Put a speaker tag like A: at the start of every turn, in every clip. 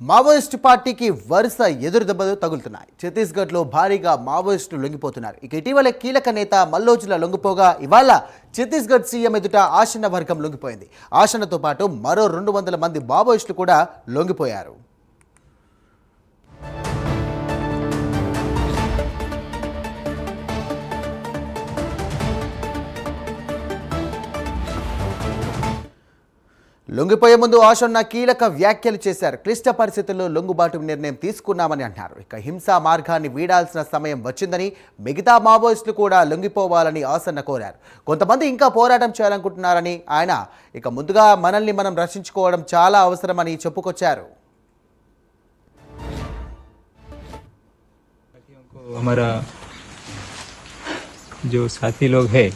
A: Maoist పార్టీకి వరుస ఎదురుదెబ్బలు తగులుతున్నాయి. ఛత్తీస్గఢ్లో భారీగా మావోయిస్టులు లొంగిపోతున్నారు. ఇక ఇటీవల కీలక నేత మల్లోజుల లొంగిపోగా ఇవాళ ఛత్తీస్గఢ్ సీఎం ఎదుట ఆసన్న వర్గం లొంగిపోయింది. ఆసన్నతో పాటు మరో 200 మంది మావోయిస్టులు కూడా లొంగిపోయారు. లొంగిపోయే ముందు ఆసన్న కీలక వ్యాఖ్యలు చేశారు. క్లిష్ట పరిస్థితుల్లో లొంగుబాటు నిర్ణయం తీసుకున్నామని అన్నారు. ఇక హింసా మార్గాన్ని వీడాల్సిన సమయం వచ్చిందని, మిగతా మావోయిస్టులు కూడా లొంగిపోవాలని ఆసన్న కోరారు. కొంతమంది ఇంకా పోరాటం చేయాలనుకుంటున్నారని ఆయన ఇక ముందుగా మనల్ని మనం రక్షించుకోవడం చాలా అవసరమని చెప్పుకొచ్చారు.
B: हमारा जो साथी लोग हैं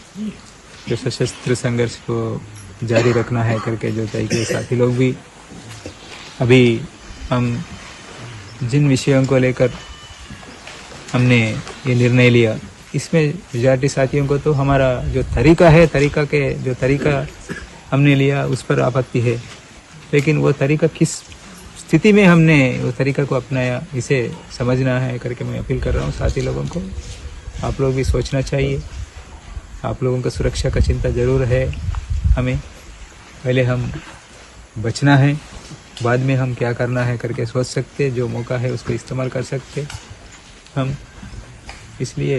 B: जो सशस्त्र संघर्ष को जारी रखना है करके जो तय किए साथी लोग भी अभी हम जिन विषयों को लेकर हमने ये निर्णय लिया इसमें मेजॉरिटी साथियों को तो हमारा जो तरीका है जो तरीका हमने लिया उस पर आपत्ति है, लेकिन वो तरीका किस स्थिति में हमने वो तरीका को अपनाया इसे समझना है करके मैं अपील कर रहा हूँ साथी लोगों को. आप लोग भी सोचना चाहिए. आप लोगों का सुरक्षा का चिंता ज़रूर है. हमें पहले हम बचना है, बाद में हम क्या करना है करके सोच सकते. जो मौका है उसको इस्तेमाल कर सकते हम. इसलिए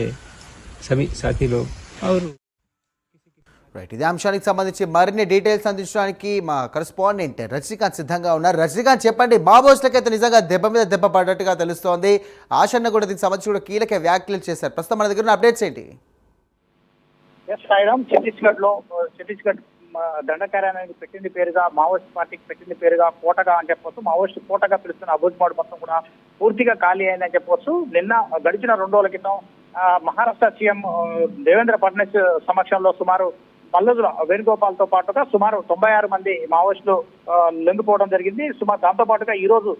B: सभी साथी लोग और
A: రైట్, ఇదే అంశానికి సంబంధించి మరిన్ని డీటెయిల్స్ అందించడానికి మా కరెస్పాండెంట్ రజనీకాంత్ సిద్ధంగా ఉన్నారు. రజనీకాంత్, చెప్పండి, మావోయిస్టులకైతే నిజంగా దెబ్బ మీద దెబ్బ పడ్డట్టుగా తెలుస్తోంది. ఆసన్న కూడా దీనికి సంబంధించి కూడా కీలక వ్యాఖ్యలు చేశారు. ప్రస్తుతం మన దగ్గర ఉన్న అప్డేట్స్ ఏంటి?
C: ఛత్తీస్గఢ్ దండకార్యానికి పెట్టింది పేరుగా, మావోయిస్ట్ పార్టీకి పెట్టింది పేరుగా కోటగా అని చెప్పొచ్చు. మావోయిస్ట్ కోటగా పిలుస్తున్న అబుజ్మాడ్ మొత్తం కూడా పూర్తిగా ఖాళీ అయిందని చెప్పొచ్చు. నిన్న గడిచిన 2 రోజుల క్రితం మహారాష్ట్ర సీఎం దేవేంద్ర ఫడ్నవీస్ సమక్షంలో సుమారు మల్లోజుల వేణుగోపాల్ తో పాటుగా సుమారు 96 మంది మావోయిస్టులు లొంగిపోవడం జరిగింది. దాంతో పాటుగా ఈ రోజు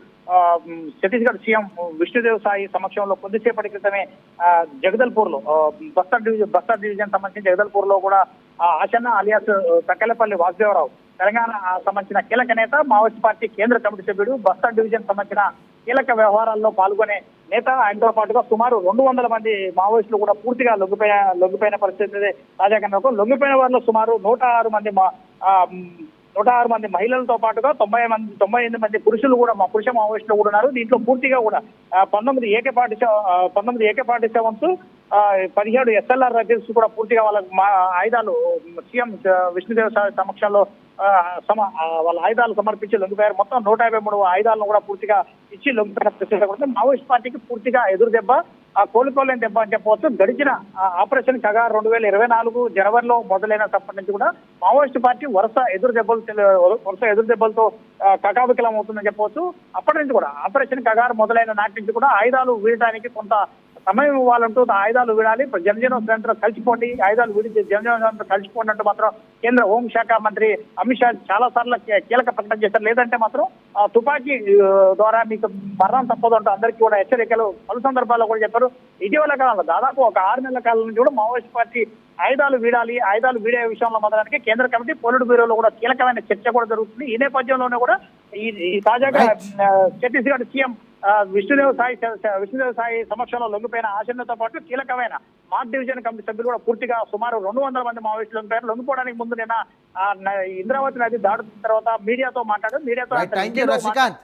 C: ఛత్తీస్గఢ్ సీఎం విష్ణుదేవ్ సాయి సమక్షంలో కొద్దిసేపటి క్రితమే జగదల్పూర్ లో బస్తర్ డివిజన్ సంబంధించిన జగదల్పూర్ లో కూడా ఆసన్న అలియాస్ తక్కెలపల్లి వాసుదేవరావు, తెలంగాణ సంబంధించిన కీలక నేత, మావోయిస్ట్ పార్టీ కేంద్ర కమిటీ సభ్యుడు, బస్తర్ డివిజన్ సంబంధించిన కీలక వ్యవహారాల్లో పాల్గొనే నేత, ఆయనతో పాటుగా సుమారు 200 మంది మావోయిస్టులు కూడా పూర్తిగా లొంగిపోయిన పరిస్థితి తాజాగా. లొంగిపోయిన వారిలో సుమారు 106 మంది మహిళలతో పాటుగా 98 మంది పురుషులు కూడా పురుష మావోయిస్టులు కూడా ఉన్నారు. దీంట్లో పూర్తిగా కూడా 19 AK-47 17 SLR రైఫిల్స్ కూడా పూర్తిగా వాళ్ళ ఆయుధాలు సీఎం విష్ణుదేవ్ సమక్షంలో వాళ్ళ ఆయుధాలు సమర్పించి లొంగిపోయారు. మొత్తం 153 ఆయుధాలను కూడా పూర్తిగా ఇచ్చి లొంగిపోయిన పరిస్థితి. మావోయిస్ట్ పార్టీకి పూర్తిగా ఎదురు దెబ్బ, కోలుకోలేని దెబ్బ అని చెప్పవచ్చు. గడిచిన ఆపరేషన్ కగార్ 2024 జనవరిలో మొదలైనప్పటి నుంచి కూడా మావోయిస్ట్ పార్టీ వరుస ఎదురు దెబ్బలతో కకావికలం అవుతుందని చెప్పవచ్చు. అప్పటి నుంచి కూడా ఆపరేషన్ కగార్ మొదలైన నాటి నుంచి కూడా ఆయుధాలు వీడటానికి కొంత సమయం ఇవ్వాలంటూ ఆయుధాలు వీడాలి, జనజీవన స్వయంతో కలిసిపోండి, ఆయుధాలు వీడి జనజీవన స్వయంతో కలిసిపోండి అంటూ మాత్రం కేంద్ర హోంశాఖ మంత్రి అమిత్ షా చాలా సార్లు కీలక ప్రకటన చేశారు. లేదంటే మాత్రం తుపాకీ ద్వారా మీకు మరణం తప్పదు అంటూ అందరికీ కూడా హెచ్చరికలు పలు సందర్భాల్లో కూడా చెప్పారు. ఇటీవల కాలంలో దాదాపు ఒక 6 నెలల కాలం నుంచి కూడా మావోయిస్ట్ పార్టీ ఆయుధాలు వీడే విషయంలో మొదలడానికి కేంద్ర కమిటీ పోలిట్ బ్యూరోలో కూడా కీలకమైన చర్చ కూడా జరుగుతుంది. ఈ నేపథ్యంలోనే కూడా ఈ తాజాగా ఛత్తీస్గఢ్ సీఎం విష్ణుదేవ్ సాయి సమక్షంలో లొంగిపోయిన ఆసన్నతో పాటు కీలకమైన మార్ట్ డివిజన్ కమిటీ సభ్యులు కూడా పూర్తిగా సుమారు 200 మంది మావోయిస్టులు లొంగిపోయారు. లొంగిపోవడానికి ముందు నిన్న ఇంద్రావతి నది దాటుతున్న తర్వాత మీడియాతో మాట్లాడారు.
A: థాంక్యూ రజనీకాంత్.